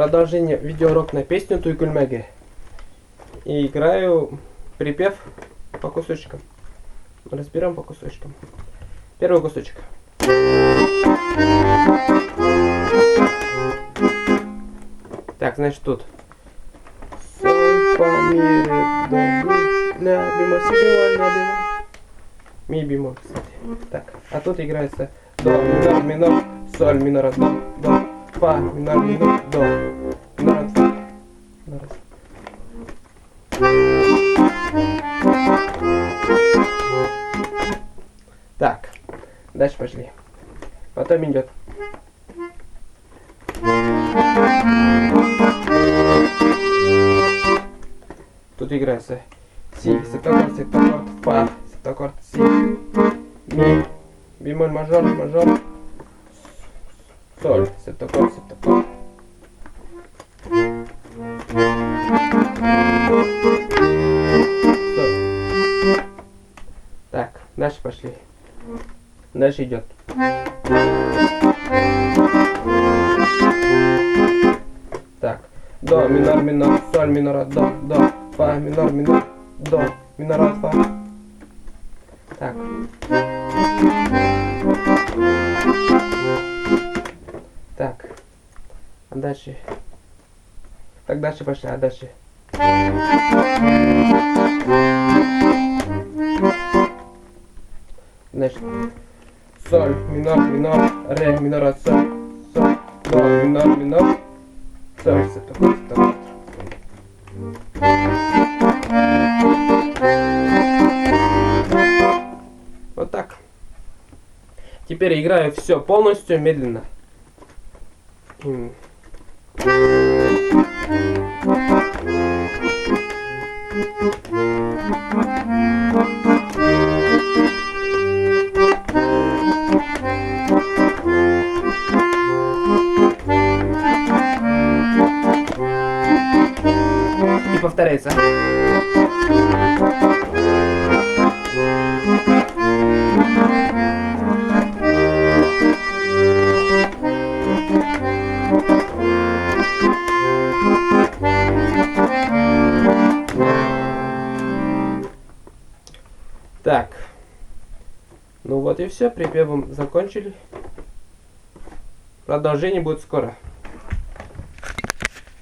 продолжение видеоурок на песню Туйкульмеге. И играю припев по кусочкам. Разберем по кусочкам. Первый кусочек. Так, значит тут. Соль, фа, ми, ре, до, ми, ля, бемоль, си бемоль, ля, бемоль. Ми бемоль, кстати. Так, а тут играется до, минор, минор, соль, минор, до, фа, минор, минор, до, минор, фа. Раз. Так, дальше пошли. Потом идет. Тут играется си, септаккорд, фа, септаккорд, си, ми, бемоль, мажор, мажор, соль, септаккорд, септаккорд. Так, дальше пошли. Дальше идет. Так, до, минор, минор, соль, минор, до, фа, минор, минор, до, минор, фа. Так. Так. А дальше. Так, дальше пошли, а дальше. Значит, соль, минор, минор, ре, минор, соль, соль, до, минор, минор, соль, септаккорд, септаккорд. Вот так. Теперь играю все полностью медленно. И повторяется. Так, ну вот и все, припевом закончили. Продолжение будет скоро.